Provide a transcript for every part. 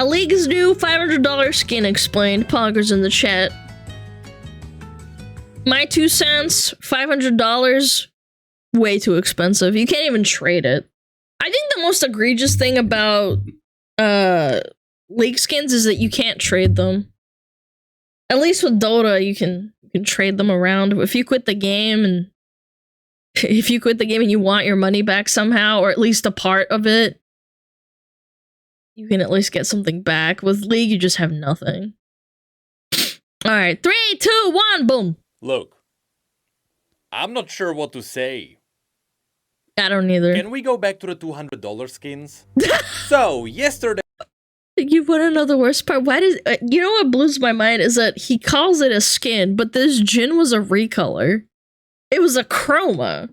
League's new $500 skin explained. Poggers in the chat. My 2 cents, $500, way too expensive. You can't even trade it. I think the most egregious thing about League skins is that you can't trade them. At least with Dota, you can trade them around. If you quit the game and you want your money back somehow, or at least a part of it, you can at least get something back. With League, you just have nothing. Alright, 3, 2, 1, boom. Look, I'm not sure what to say. I don't either. Can we go back to the $200 skins? So, yesterday... You wanna know the worst part? Why does... you know what blows my mind is that he calls it a skin, but this Jhin was a recolor. It was a chroma.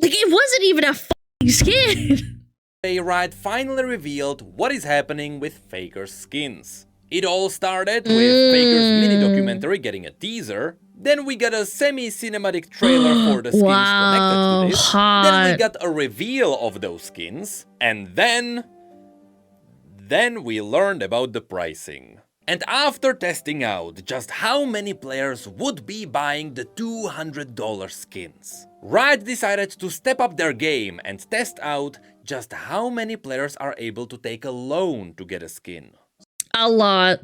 Like, it wasn't even a fucking skin. Riot finally revealed what is happening with Faker's skins. It all started with Faker's mini-documentary getting a teaser, then we got a semi-cinematic trailer for the skins connected to this, then we got a reveal of those skins, and then we learned about the pricing. And after testing out just how many players would be buying the $200 skins, Riot decided to step up their game and test out just how many players are able to take a loan to get a skin. A lot.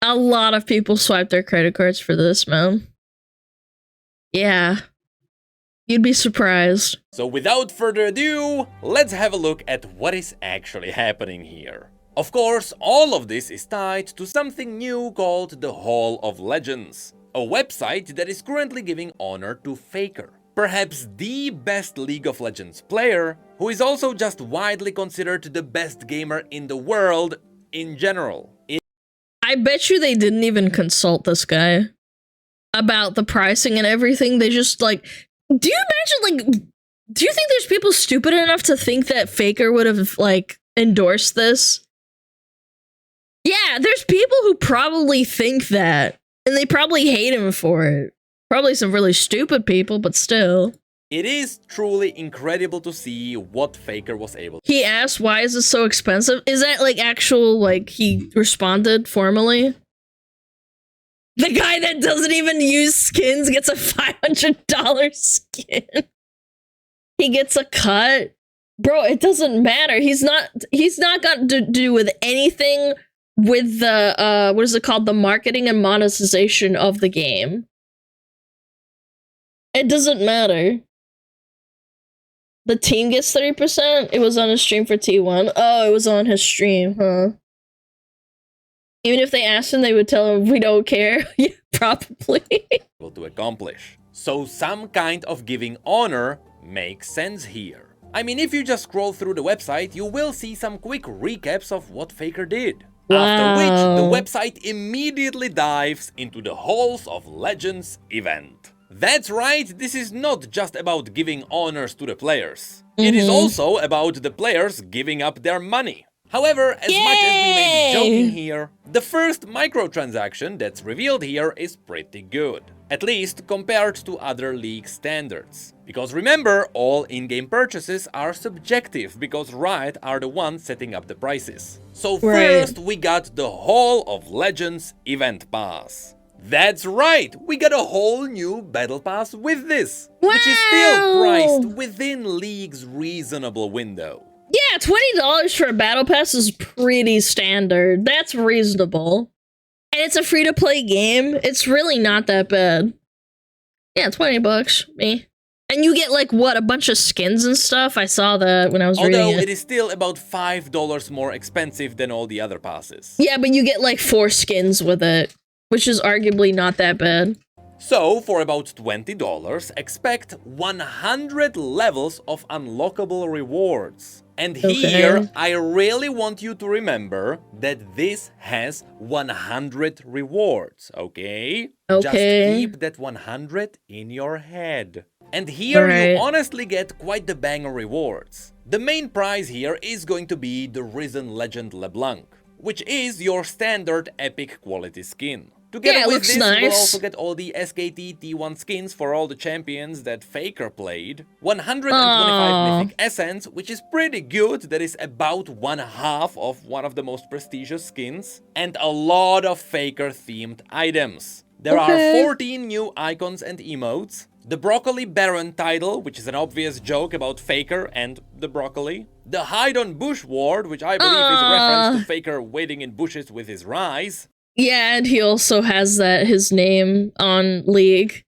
A lot of people swipe their credit cards for this, man. Yeah. You'd be surprised. So without further ado, let's have a look at what is actually happening here. Of course, all of this is tied to something new called the Hall of Legends, a website that is currently giving honor to Faker, perhaps the best League of Legends player, who is also just widely considered the best gamer in the world in general. I bet you they didn't even consult this guy about the pricing and everything. They just like, do you imagine, like, do you think there's people stupid enough to think that Faker would have, like, endorsed this? Yeah, there's people who probably think that, and they probably hate him for it. Probably some really stupid people, but still. It is truly incredible to see what Faker was able to. He asked, why is it so expensive? Is that, like, actual, like, he responded formally? The guy that doesn't even use skins gets a $500 skin. He gets a cut. Bro, it doesn't matter. He's not got to do with anything with the, what is it called? The marketing and monetization of the game. It doesn't matter. The team gets 30%? It was on his stream for T1. Oh, it was on his stream, huh? Even if they asked him, they would tell him, we don't care. Yeah, probably. To accomplish. So some kind of giving honor makes sense here. I mean, if you just scroll through the website, you will see some quick recaps of what Faker did. Wow. After which, the website immediately dives into the Halls of Legends event. That's right, this is not just about giving honors to the players. It is also about the players giving up their money. However, as much as we may be joking here, the first microtransaction that's revealed here is pretty good. At least compared to other League standards. Because remember, all in-game purchases are subjective, because Riot are the ones setting up the prices. So first we got the Hall of Legends Event Pass. That's right, we got a whole new Battle Pass with this, which is still priced within League's reasonable window. Yeah, $20 for a Battle Pass is pretty standard. That's reasonable. And it's a free-to-play game. It's really not that bad. Yeah, $20, me. And you get, like, what, a bunch of skins and stuff? I saw that when I was reading it. Although it is still about $5 more expensive than all the other passes. Yeah, but you get, like, 4 skins with it, which is arguably not that bad. So, for about $20, expect 100 levels of unlockable rewards. And here, I really want you to remember that this has 100 rewards, okay? Just keep that 100 in your head. And here you honestly get quite the banger rewards. The main prize here is going to be the Risen Legend LeBlanc, which is your standard epic quality skin. Together Yeah, it with looks this, we'll nice. also get all the SKT T1 skins for all the champions that Faker played. 125 Aw. Mythic Essence, which is pretty good, that is about 1/2 of one of the most prestigious skins. And a lot of Faker-themed items. There are 14 new icons and emotes. The Broccoli Baron title, which is an obvious joke about Faker and the broccoli. The Hide on Bush Ward, which I believe is a reference to Faker waiting in bushes with his rise. Yeah, and he also has his name on League.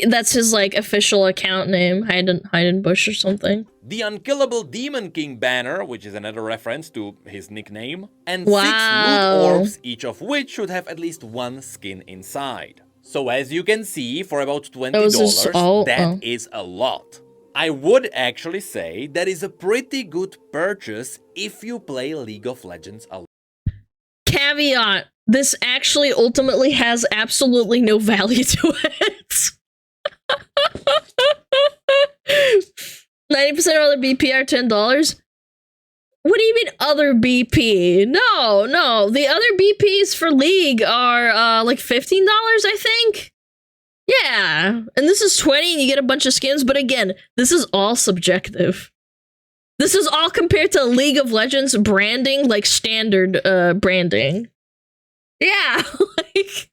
That's his like official account name, Hayden Bush or something. The Unkillable Demon King banner, which is another reference to his nickname. And Wow. 6 loot orbs, each of which should have at least one skin inside. So as you can see, for about $20, that is a lot. I would actually say that is a pretty good purchase if you play League of Legends a lot. Caveat, this actually ultimately has absolutely no value to it. 90% of other BP are $10. What do you mean other BP? No. The other BPs for League are like $15, I think. Yeah. And this is 20 and you get a bunch of skins, but again, this is all subjective. This is all compared to League of Legends branding, like standard branding. Yeah, like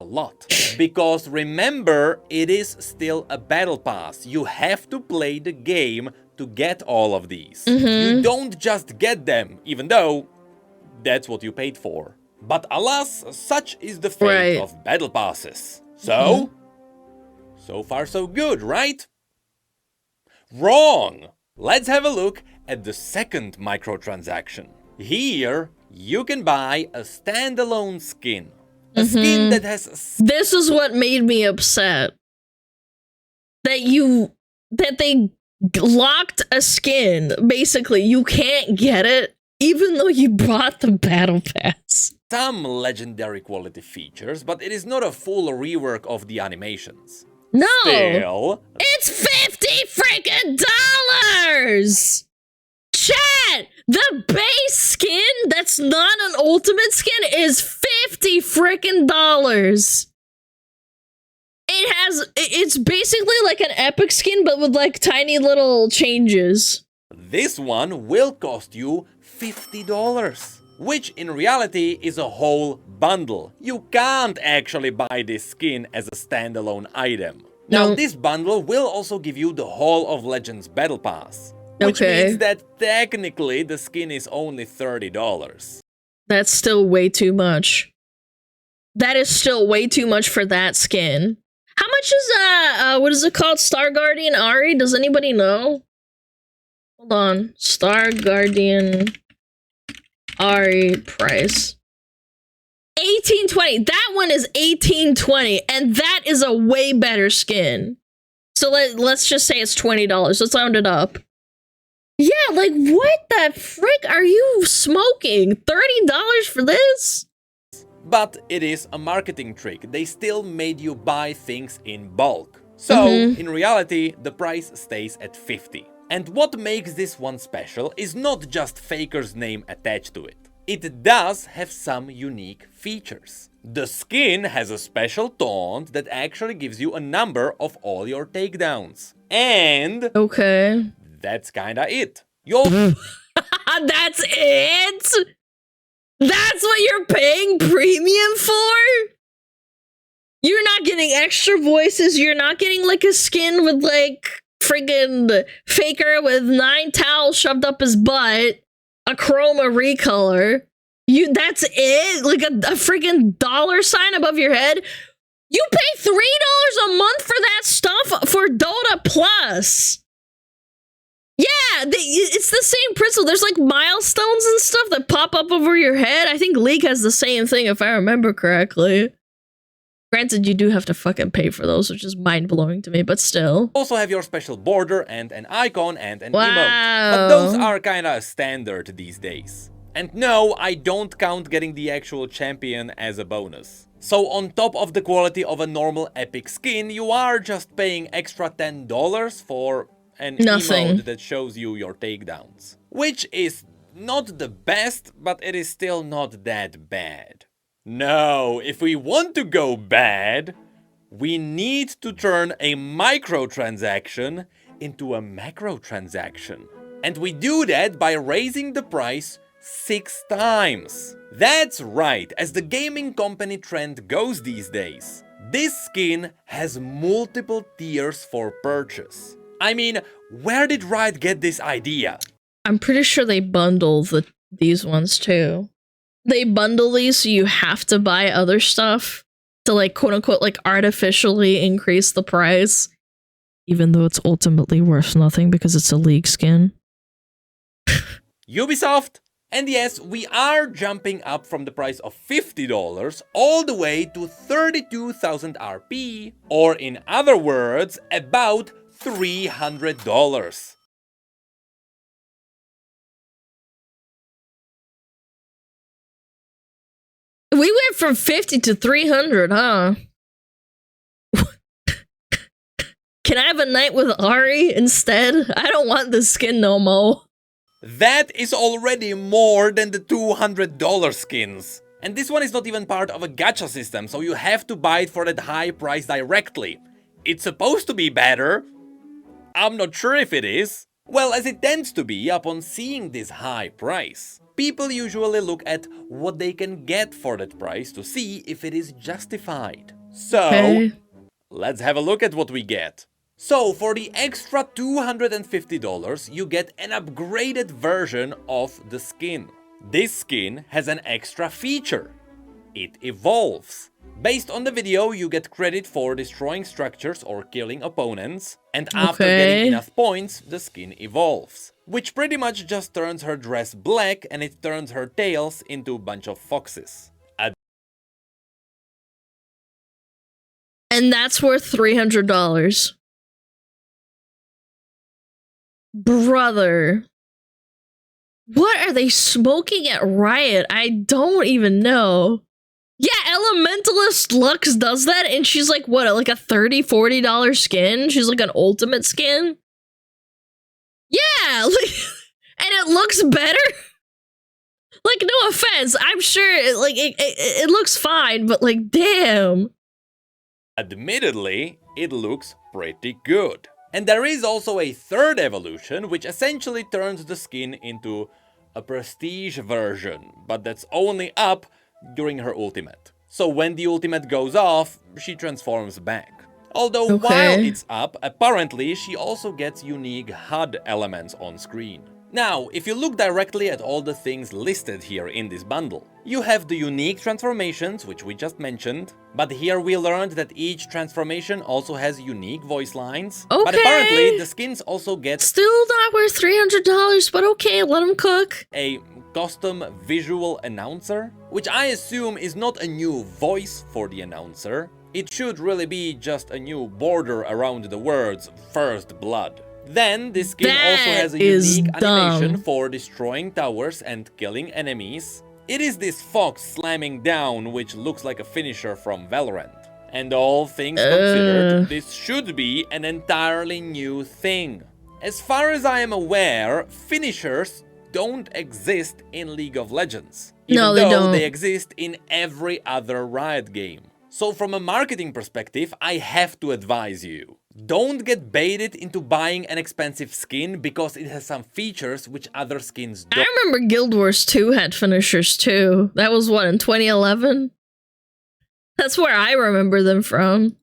A lot. Because remember, it is still a battle pass. You have to play the game to get all of these. You don't just get them, even though that's what you paid for. But alas, such is the fate of battle passes. So, so far so good, right? Wrong! Let's have a look at the second microtransaction. Here, you can buy a standalone skin. A skin that has... This is what made me upset. That they locked a skin. Basically, you can't get it, even though you bought the battle pass. Some legendary quality features, but it is not a full rework of the animations. No! Still... It's $50 Chat! The base skin that's not an ultimate skin is $50. It's basically like an epic skin, but with like tiny little changes. This one will cost you $50, which in reality is a whole bundle. You can't actually buy this skin as a standalone item. Now, this bundle will also give you the Hall of Legends Battle Pass, which means that technically the skin is only $30. That's still way too much. That is still way too much for that skin. How much is what is it called? Star Guardian Ari? Does anybody know? Hold on. Star Guardian Ari price. 1820. That one is 1820, and that is a way better skin. So let's just say it's $20. Let's round it up. Yeah, like what the frick are you smoking? $30 for this? But it is a marketing trick. They still made you buy things in bulk. So, in reality, the price stays at $50. And what makes this one special is not just Faker's name attached to it. It does have some unique features. The skin has a special taunt that actually gives you a number of all your takedowns. And... Okay. that's kinda it. You'll... That's it? That's what you're paying premium for? You're not getting extra voices, you're not getting like a skin with like friggin' Faker with 9 towels shoved up his butt, a chroma recolor. That's it? Like a friggin' dollar sign above your head? You pay $3 a month for that stuff for Dota Plus. Yeah, it's the same principle. There's like milestones and stuff that pop up over your head. I think League has the same thing if I remember correctly. Granted, you do have to fucking pay for those, which is mind-blowing to me, but still. Also have your special border and an icon and an emote. But those are kinda standard these days. And no, I don't count getting the actual champion as a bonus. So on top of the quality of a normal epic skin, you are just paying extra $10 for an emote that shows you your takedowns. Which is not the best, but it is still not that bad. No, if we want to go bad, we need to turn a microtransaction into a macro transaction. And we do that by raising the price 6 times. That's right, as the gaming company trend goes these days. This skin has multiple tiers for purchase. I mean, where did Riot get this idea? I'm pretty sure they bundle these ones too. They bundle these so you have to buy other stuff to like quote unquote like artificially increase the price. Even though it's ultimately worth nothing because it's a League skin. Ubisoft? And yes, we are jumping up from the price of $50 all the way to 32,000 RP, or in other words, about $300. We went from 50 to 300, huh? Can I have a night with Ari instead? I don't want this skin no more. That is already more than the $200 skins. And this one is not even part of a gacha system, so you have to buy it for that high price directly. It's supposed to be better. I'm not sure if it is. Well, as it tends to be upon seeing this high price. People usually look at what they can get for that price to see if it is justified. So, let's have a look at what we get. So, for the extra $250, you get an upgraded version of the skin. This skin has an extra feature. It evolves. Based on the video, you get credit for destroying structures or killing opponents, and after getting enough points, the skin evolves. Which pretty much just turns her dress black and it turns her tails into a bunch of foxes. And that's worth $300. Brother. What are they smoking at Riot? I don't even know. Yeah, Elementalist Lux does that, and she's like, what, like a $30, $40 skin? She's like an ultimate skin? Yeah, like, and it looks better? Like, no offense, I'm sure it looks fine, but like, damn. Admittedly, it looks pretty good. And there is also a third evolution, which essentially turns the skin into a prestige version, but that's only up during her ultimate. So when the ultimate goes off, she transforms back. Although while it's up, apparently she also gets unique HUD elements on screen. Now, if you look directly at all the things listed here in this bundle, you have the unique transformations, which we just mentioned, but here we learned that each transformation also has unique voice lines. Okay. But apparently the skins also get still not worth $300, but okay, let them cook. A custom visual announcer, which I assume is not a new voice for the announcer. It should really be just a new border around the words First Blood. Then, this skin also has a unique animation for destroying towers and killing enemies. It is this fox slamming down, which looks like a finisher from Valorant. And all things considered, this should be an entirely new thing. As far as I am aware, finishers don't exist in League of Legends. Even though they exist in every other Riot game. So from a marketing perspective, I have to advise you. Don't get baited into buying an expensive skin because it has some features which other skins don't. I remember Guild Wars 2 had finishers too. That was what, in 2011? That's where I remember them from.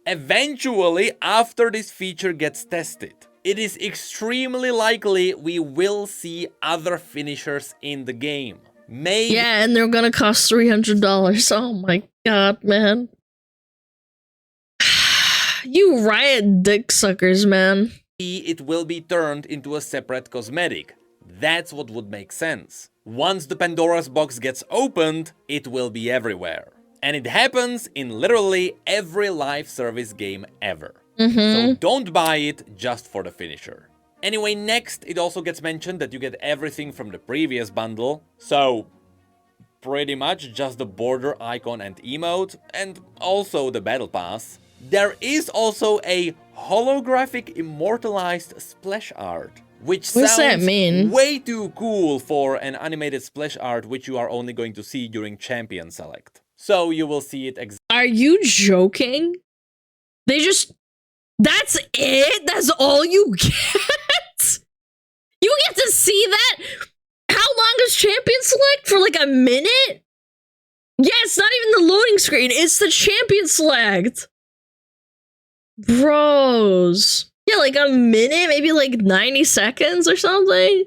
Eventually, after this feature gets tested, it is extremely likely we will see other finishers in the game. Maybe. Yeah, and they're gonna cost $300. Oh my god, man. You Riot dick suckers, man. It will be turned into a separate cosmetic. That's what would make sense. Once the Pandora's box gets opened, it will be everywhere. And it happens in literally every live service game ever. So don't buy it just for the finisher. Anyway, next, it also gets mentioned that you get everything from the previous bundle. So, pretty much just the border icon and emote, and also the battle pass. There is also a holographic immortalized splash art, which What does that sounds mean? way too cool for an animated splash art which you are only going to see during Champion Select. So you will see it Are you joking? They just... That's it? That's all you get? You get to see that? How long is Champion Select? For like a minute? Yeah, it's not even the loading screen. It's the Champion Select. Bros. Yeah, like a minute? Maybe like 90 seconds or something?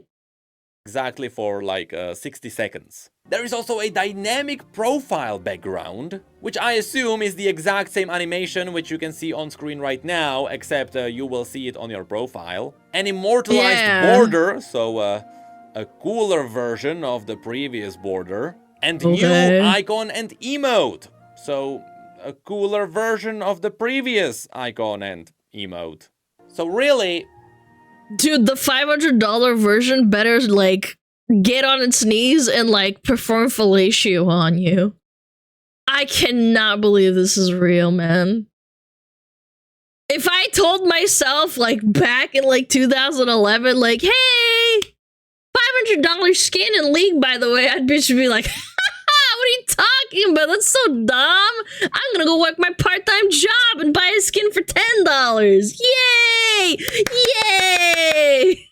exactly for like 60 seconds. There is also a dynamic profile background, which I assume is the exact same animation which you can see on screen right now, except you will see it on your profile. An immortalized border, so a cooler version of the previous border. And new icon and emote, so a cooler version of the previous icon and emote. So really... Dude, the $500 version better, like, get on its knees and, like, perform fellatio on you. I cannot believe this is real, man. If I told myself, like, back in, like, 2011, like, hey, $500 skin in League, by the way, I'd be like, what are you talking about? That's so dumb. I'm gonna go work my part-time job and buy a skin for $10. Yay! Yay!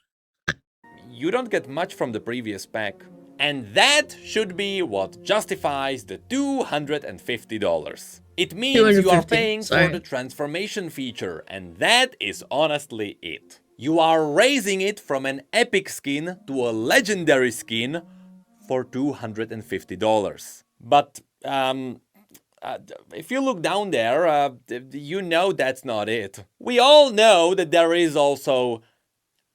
You don't get much from the previous pack. And that should be what justifies the $250. It means you are paying for the transformation feature, and that is honestly it. You are raising it from an epic skin to a legendary skin for $250. But, if you look down there, you know that's not it. We all know that there is also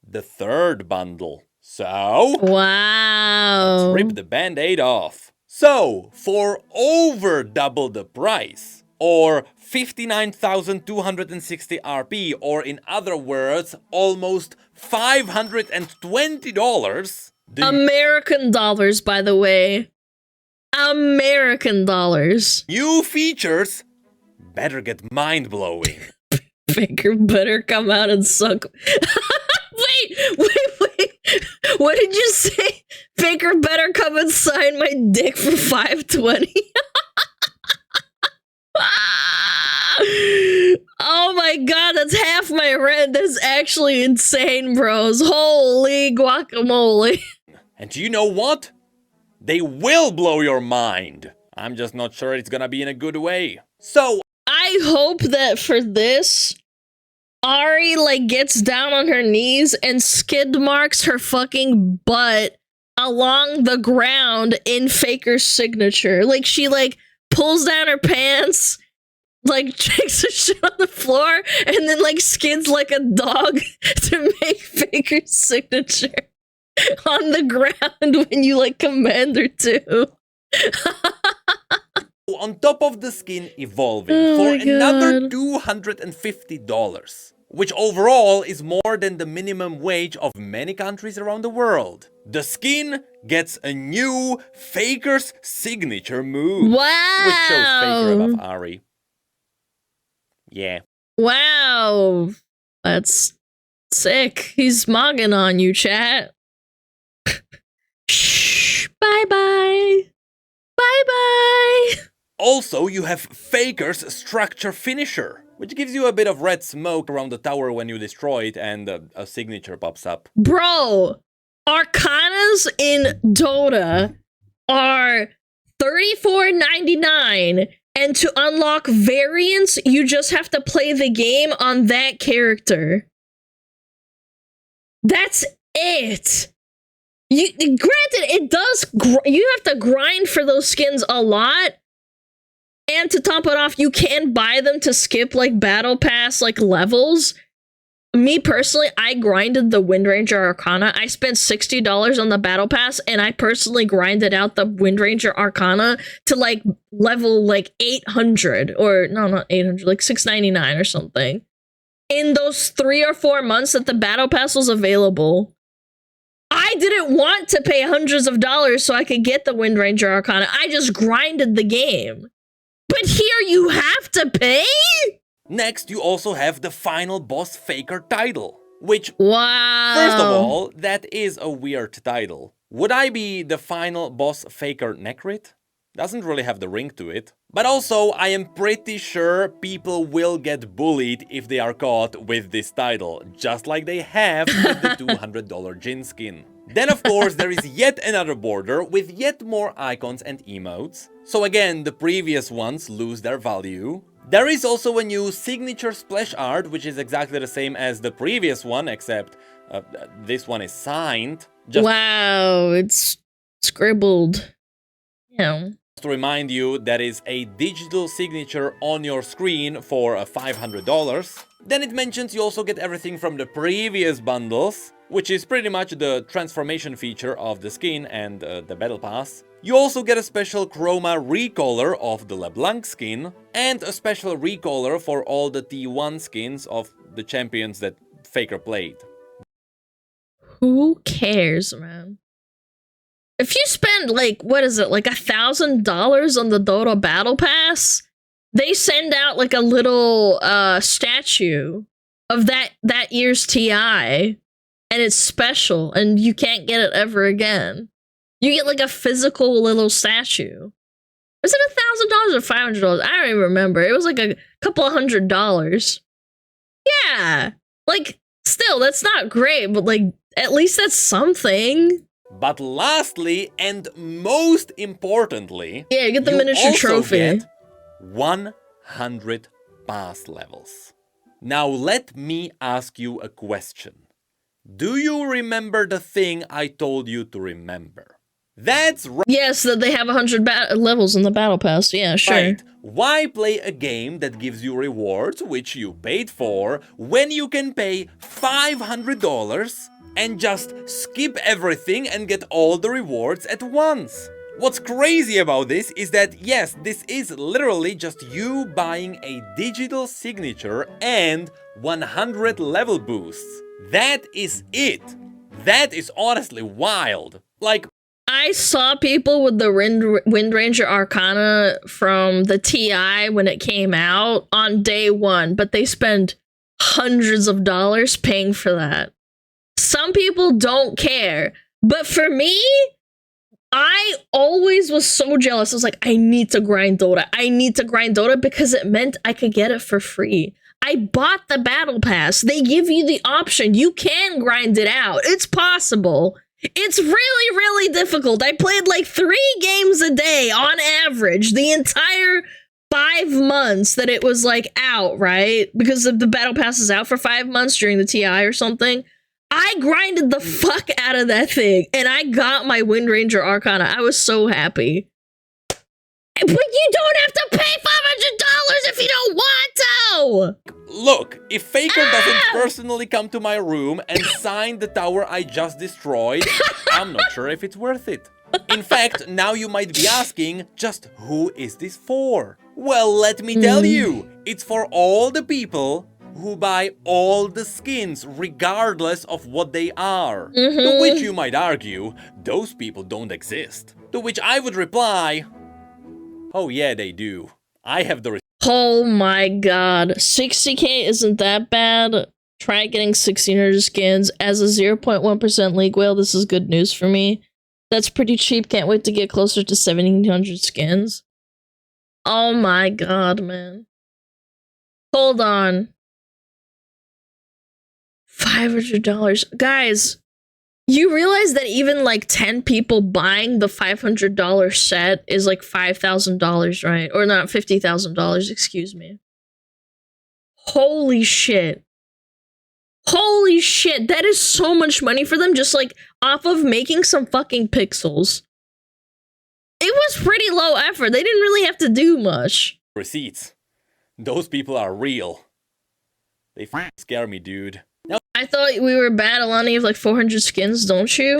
the third bundle. So, wow. Let's rip the band-aid off. So, for over double the price, or 59,260 RP, or in other words, almost $520. American dollars, by the way. American dollars. New features better get mind-blowing. Faker better come out and suck. Wait. What did you say? Faker better come and sign my dick for $520. Oh my god, that's half my rent. That's actually insane, bros. Holy guacamole. And you know what? They will blow your mind. I'm just not sure it's gonna be in a good way. So, I hope that for this, Ari, like, gets down on her knees and skid marks her fucking butt along the ground in Faker's signature. Like, she, like, pulls down her pants, like, takes her shit on the floor, and then, like, skids like a dog to make Faker's signature on the ground when you, like, command her to. On top of the skin evolving for another $250, which overall is more than the minimum wage of many countries around the world. The skin gets a new Faker's signature move. Wow! Which shows Faker above Ari. Yeah. Wow. That's sick. He's smogging on you, chat. Shh. Bye-bye. Bye-bye. Also, you have Faker's structure finisher, which gives you a bit of red smoke around the tower when you destroy it, and a signature pops up. Bro, Arcanas in Dota are $34.99, and to unlock variants, you just have to play the game on that character. That's it. Granted, it does. You have to grind for those skins a lot. And to top it off, you can buy them to skip, like, battle pass, like, levels. Me, personally, I grinded the Windranger Arcana. I spent $60 on the battle pass, and I personally grinded out the Windranger Arcana to, like, level, like, 800. Or, no, not 800, like, 699 or something. In those 3 or 4 months that the battle pass was available. I didn't want to pay hundreds of dollars so I could get the Windranger Arcana. I just grinded the game. But here you have to pay? Next, you also have the final boss Faker title, Which, Wow. first of all, that is a weird title. Would I be the final boss faker Necrit? Doesn't really have the ring to it. But also, I am pretty sure people will get bullied if they are caught with this title, just like they have with the $200 Jin skin. Then of course there is yet another border with yet more icons and emotes. So again, the previous ones lose their value. There is also a new signature splash art, which is exactly the same as the previous one, except this one is signed. Just wow, it's scribbled. Yeah. to remind you, that is a digital signature on your screen for $500. Then it mentions you also get everything from the previous bundles, which is pretty much the transformation feature of the skin and the battle pass. You also get a special chroma recolor of the LeBlanc skin, and a special recolor for all the T1 skins of the champions that Faker played. Who cares, man? If you spend like, what is it, like $1,000 on the Dota Battle Pass, they send out like a little statue of that year's TI, and it's special, and you can't get it ever again. You get like a physical little statue. Was it $1,000 or $500? I don't even remember. It was like a couple of $100. Yeah, like still, that's not great, but like at least that's something. But lastly, and most importantly, yeah, you get the you miniature also trophy. Get 100 pass levels. Now let me ask you a question. Do you remember the thing I told you to remember? That's right. Yes, that they have 100 levels in the battle pass. Yeah, sure. Right. Why play a game that gives you rewards, which you paid for, when you can pay $500 and just skip everything and get all the rewards at once? What's crazy about this is that, yes, this is literally just you buying a digital signature and 100 level boosts. That is it. That is honestly wild. Like, I saw people with the Wind Ranger Arcana from the TI when it came out on day one, but they spent hundreds of dollars paying for that. Some people don't care, but for me, I always was so jealous. I was like, I need to grind Dota. I need to grind Dota because it meant I could get it for free. I bought the battle pass. They give you the option. You can grind it out. It's possible. It's really, really difficult. I played like 3 games a day on average the entire 5 months that it was like out, right? Because the battle pass is out for 5 months during the TI or something. I grinded the fuck out of that thing and I got my Wind Ranger Arcana. I was so happy. But you don't have to pay $500 if you don't want to! look, if Faker doesn't personally come to my room and sign the tower I just destroyed, I'm not sure if it's worth it. In fact, now you might be asking, just who is this for? Well, let me tell you, it's for all the people who buy all the skins, regardless of what they are. To which you might argue, those people don't exist. To which I would reply, oh yeah, they do. I have the Oh my god. 60k isn't that bad. Try getting 1600 skins. As a 0.1% league whale, this is good news for me. That's pretty cheap. Can't wait to get closer to 1700 skins. Oh my god, man. Hold on. $500. Guys, you realize that even like 10 people buying the $500 set is like $5,000, right? Or not, $50,000, excuse me. Holy shit. Holy shit, that is so much money for them just like off of making some fucking pixels. It was pretty low effort. They didn't really have to do much. receipts. Those people are real. They scare me, dude. Now I thought we were bad. Alani have like 400 skins, don't you?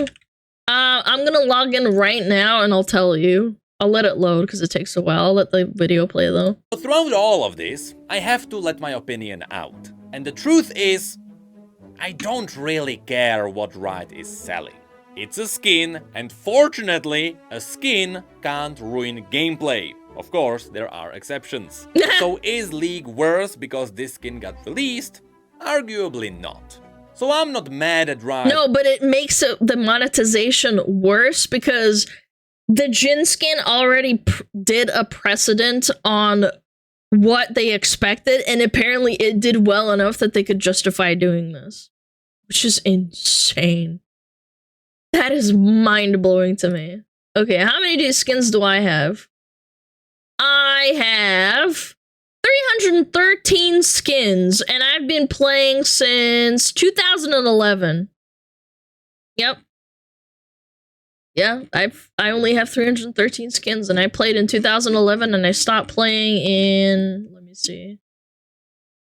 I'm gonna log in right now and I'll tell you. I'll let it load because it takes a while. I'll let the video play though. throughout all of this, I have to let my opinion out. And the truth is, I don't really care what Riot is selling. It's a skin, and fortunately, a skin can't ruin gameplay. Of course, there are exceptions. So is League worse because this skin got released? Arguably not. So I'm not mad at Riot. No, but it makes the monetization worse because the Jin skin already did a precedent on what they expected, and apparently it did well enough that they could justify doing this. Which is insane. That is mind-blowing to me. Okay, how many of these skins do I have? I have 313 skins, and I've been playing since 2011. Yep. Yeah, I only have 313 skins, and I played in 2011, and I stopped playing in, let me see.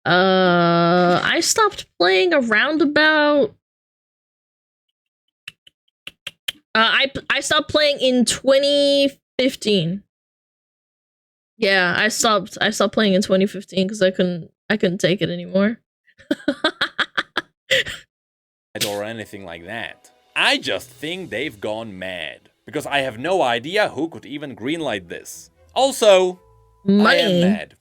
I stopped playing around about I stopped playing in 2015. Yeah, I stopped playing in 2015 because I couldn't take it anymore. Or anything like that. I just think they've gone mad. Because I have no idea who could even greenlight this. Also, I am mad.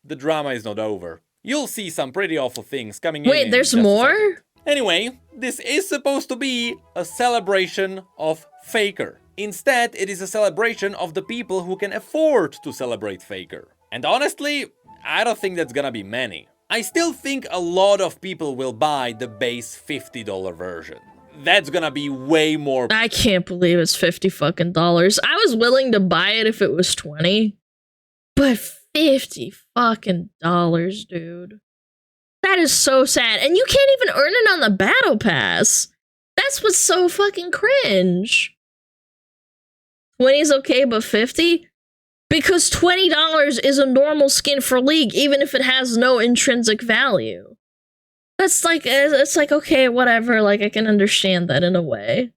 The drama is not over. You'll see some pretty awful things coming in. Wait, there's more? Anyway, this is supposed to be a celebration of Faker. Instead, it is a celebration of the people who can afford to celebrate Faker. And honestly, I don't think that's gonna be many. I still think a lot of people will buy the base $50 version. That's gonna be way more. I can't believe it's $50 fucking dollars. I was willing to buy it if it was 20, but $50 fucking dollars, dude. That is so sad. And you can't even earn it on the battle pass. That's what's so fucking cringe. 20 is okay, but 50? Because $20 is a normal skin for League, even if it has no intrinsic value. That's like, it's like, okay, whatever, like, I can understand that in a way.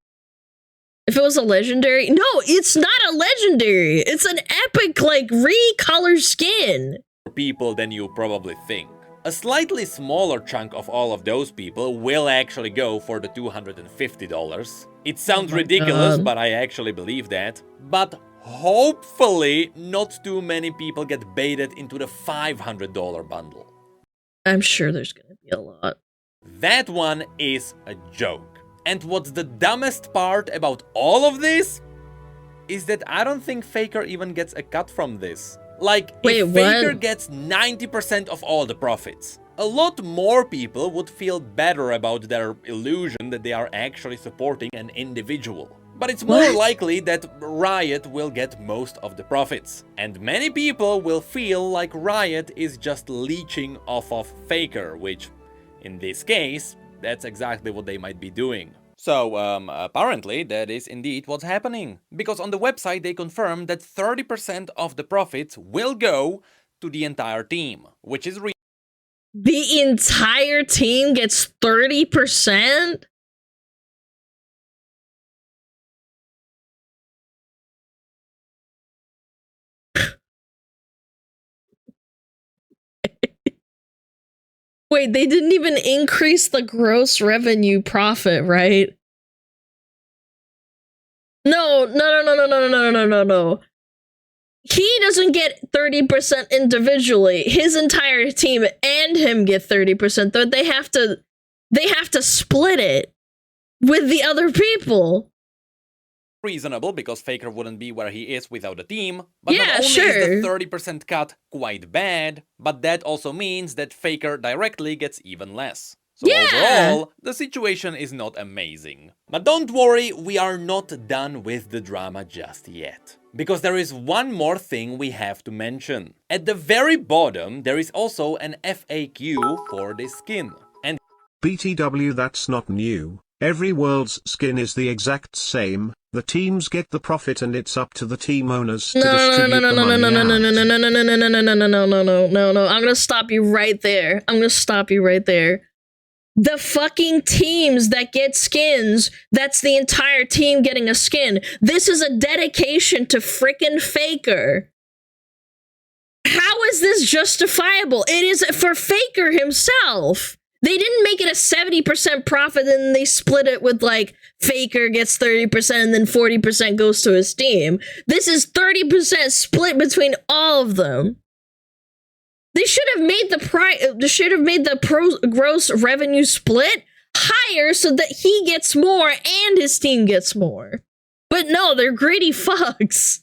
If it was a legendary, no, it's not a legendary. It's an epic, like, recolor skin. People than you probably think. A slightly smaller chunk of all of those people will actually go for the $250. It sounds ridiculous, but I actually believe that. But hopefully not too many people get baited into the $500 bundle. I'm sure there's gonna be a lot. That one is a joke. And what's the dumbest part about all of this is that I don't think Faker even gets a cut from this. Like, if Faker gets 90% of all the profits, a lot more people would feel better about their illusion that they are actually supporting an individual. But it's more likely that Riot will get most of the profits. And many people will feel like Riot is just leeching off of Faker, which, in this case, that's exactly what they might be doing. So, apparently that is indeed what's happening. Because on the website they confirm that 30% of the profits will go to the entire team, which is the entire team gets 30%? Wait, they didn't even increase the gross revenue profit, right? No. He doesn't get 30% individually. His entire team and him get 30%. Though they have to split it with the other people. Reasonable, because Faker wouldn't be where he is without a team. But not only is the 30% cut quite bad, but that also means that Faker directly gets even less. So overall, the situation is not amazing. But don't worry, we are not done with the drama just yet. Because there is one more thing we have to mention. At the very bottom, there is also an FAQ for this skin. And BTW, that's not new. Every world's skin is the exact same. The teams get the profit and it's up to the team owners to distribute the money out. No. I'm gonna stop you right there. The fucking teams that get skins, that's the entire team getting a skin. This is a dedication to frickin' Faker. How is this justifiable? It is for Faker himself. They didn't make it a 70% profit and they split it with, like, Faker gets 30% and then 40% goes to his team. This is 30% split between all of them. They should have made the gross revenue split higher so that he gets more and his team gets more. But no, they're greedy fucks.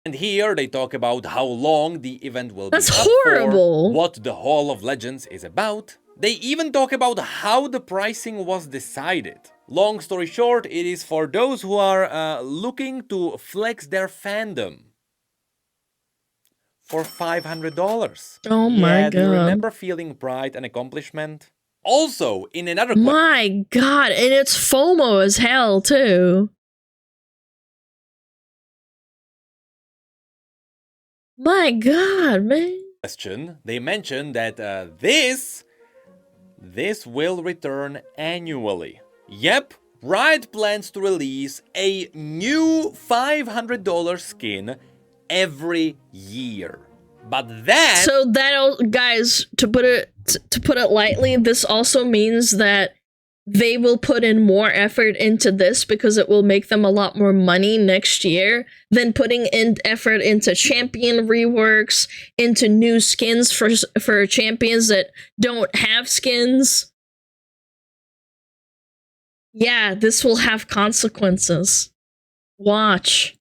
And here they talk about how long the event will That's be up horrible. for, what the Hall of Legends is about. They even talk about how the pricing was decided. Long story short, it is for those who are looking to flex their fandom. For $500. Oh my Yeah, do you God. remember feeling pride and accomplishment? Also, in another My God, and it's FOMO as hell too. My God, man. question, they mentioned that this will return annually. Yep, Riot plans to release a new $500 skin every year. But that So that, guys, to put it lightly, this also means that they will put in more effort into this because it will make them a lot more money next year than putting in effort into champion reworks, into new skins for champions that don't have skins. Yeah, this will have consequences. Watch.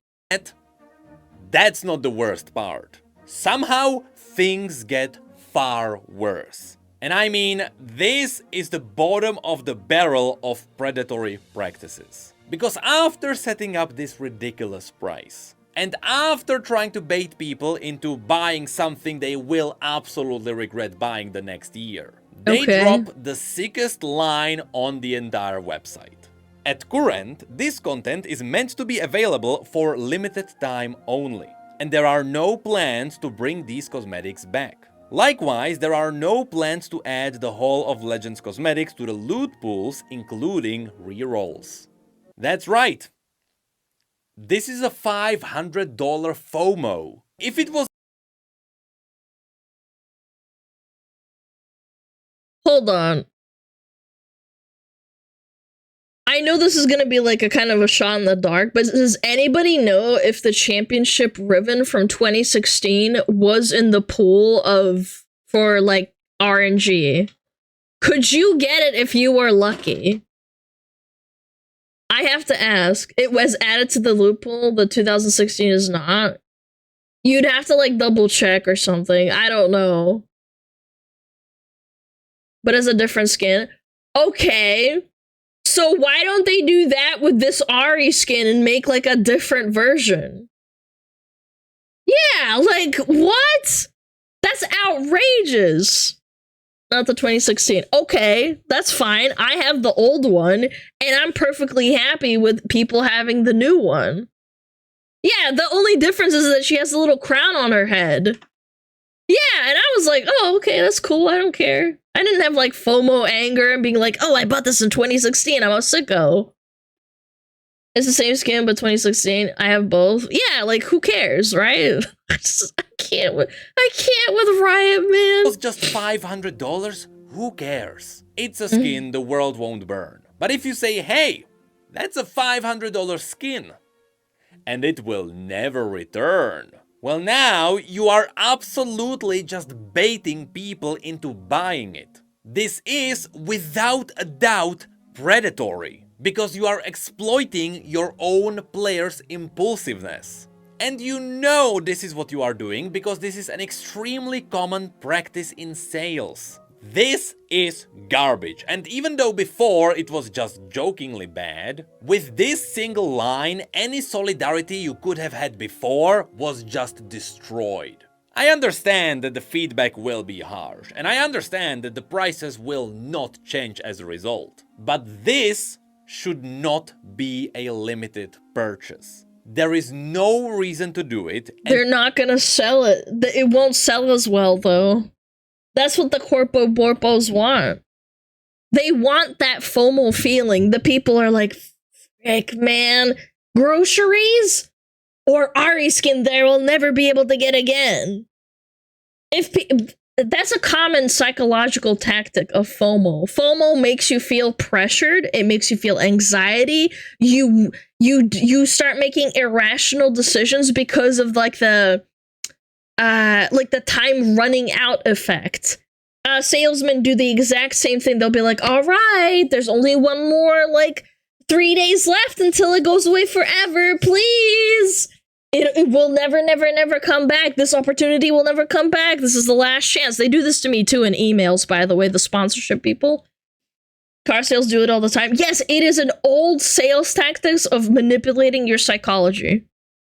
that's not the worst part. Somehow things get far worse. And I mean, this is the bottom of the barrel of predatory practices. Because after setting up this ridiculous price, and after trying to bait people into buying something they will absolutely regret buying the next year, they drop the sickest line on the entire website. At current, this content is meant to be available for limited time only, and there are no plans to bring these cosmetics back. Likewise, there are no plans to add the Hall of Legends cosmetics to the loot pools, including rerolls. That's right. This is a $500 FOMO. If it was... Hold on. I know this is gonna be like a kind of a shot in the dark, but does anybody know if the championship ribbon from 2016 was in the pool for like RNG? Could you get it if you were lucky? I have to ask. It was added to the loot pool, the 2016 is not. You'd have to like double check or something. I don't know. But it's a different skin. Okay. So why don't they do that with this Ari skin and make like a different version? Yeah, like what? That's outrageous. Not the 2016. Okay, that's fine. I have the old one and I'm perfectly happy with people having the new one. Yeah, the only difference is that she has a little crown on her head. Yeah, and I was like, oh, okay, that's cool. I don't care. I didn't have like FOMO anger and being like, oh, I bought this in 2016. I'm a sicko. It's the same skin, but 2016. I have both. Yeah, like who cares, right? I can't with Riot, man. It's just $500. Who cares? It's a skin the world won't burn. But if you say, hey, that's a $500 skin, and it will never return. Well, now you are absolutely just baiting people into buying it. This is, without a doubt, predatory, because you are exploiting your own players' impulsiveness. And you know this is what you are doing because this is an extremely common practice in sales. This is garbage, and even though before it was just jokingly bad, with this single line, any solidarity you could have had before was just destroyed. I understand that the feedback will be harsh, and I understand that the prices will not change as a result. But this should not be a limited purchase. There is no reason to do it. They're not gonna sell it. It won't sell as well, though. That's what the Corpo Borpos want. They want that FOMO feeling. The people are like, frick, man, groceries or Ari skin there will never be able to get again. That's a common psychological tactic of FOMO. FOMO makes you feel pressured. It makes you feel anxiety. You start making irrational decisions because of like the time running out effect. salesmen do the exact same thing. They'll be like, all right, there's only one more, like, 3 days left until it goes away forever. Please. It will never, never, never come back. This opportunity will never come back. This is the last chance. They do this to me, too, in emails, by the way, the sponsorship people. Car sales do it all the time. Yes, it is an old sales tactics of manipulating your psychology.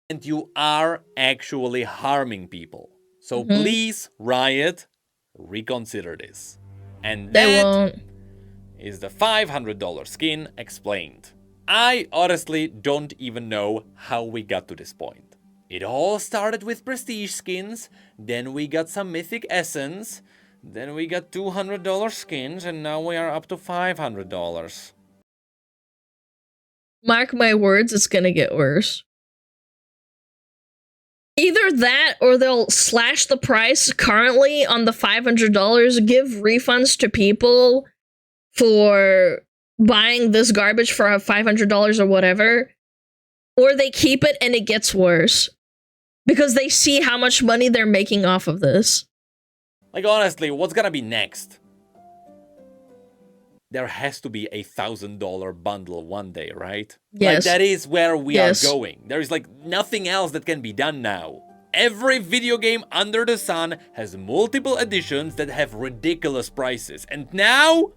And you are actually harming people. So please, Riot, reconsider this. And They won't. is the $500 skin explained. I honestly don't even know how we got to this point. It all started with prestige skins, then we got some mythic essence, then we got $200 skins, and now we are up to $500. Mark my words, it's gonna get worse. Either that or they'll slash the price currently on the $500, give refunds to people for buying this garbage for $500 or whatever, or they keep it and it gets worse because they see how much money they're making off of this. Like, honestly, what's gonna be next? There has to be a $1,000 bundle one day, right? Yes. Like, that is where we Yes. are going. There is, like, nothing else that can be done now. Every video game under the sun has multiple editions that have ridiculous prices. And now,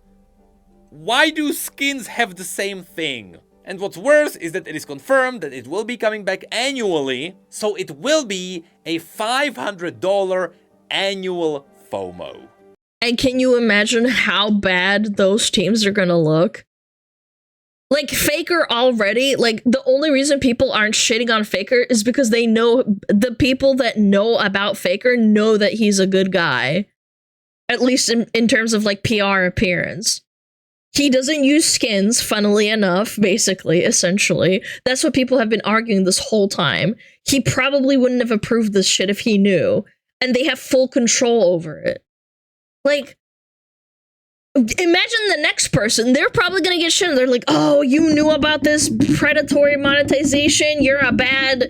why do skins have the same thing? And what's worse is that it is confirmed that it will be coming back annually, so it will be a $500 annual FOMO. And can you imagine how bad those teams are gonna look? Like, Faker already, like, the only reason people aren't shitting on Faker is because they know, the people that know about Faker know that he's a good guy. At least in terms of, like, PR appearance. He doesn't use skins, funnily enough, basically, essentially. That's what people have been arguing this whole time. He probably wouldn't have approved this shit if he knew. And they have full control over it. Like, imagine the next person. They're probably gonna get shit. They're like, oh, you knew about this predatory monetization? You're a bad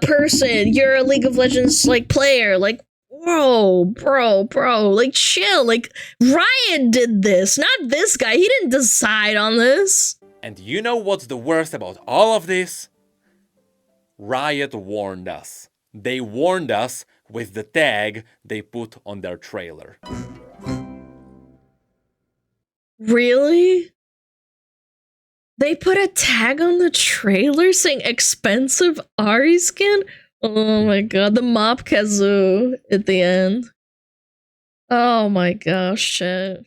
person. You're a League of Legends, like, player. Like, whoa, bro, like, chill. Like, Riot did this, not this guy. He didn't decide on this. And you know what's the worst about all of this? Riot warned us. They warned us with the tag they put on their trailer. Really? They put a tag on the trailer saying expensive Ari skin? Oh my god, the Mop Kazoo at the end. Oh my gosh, shit.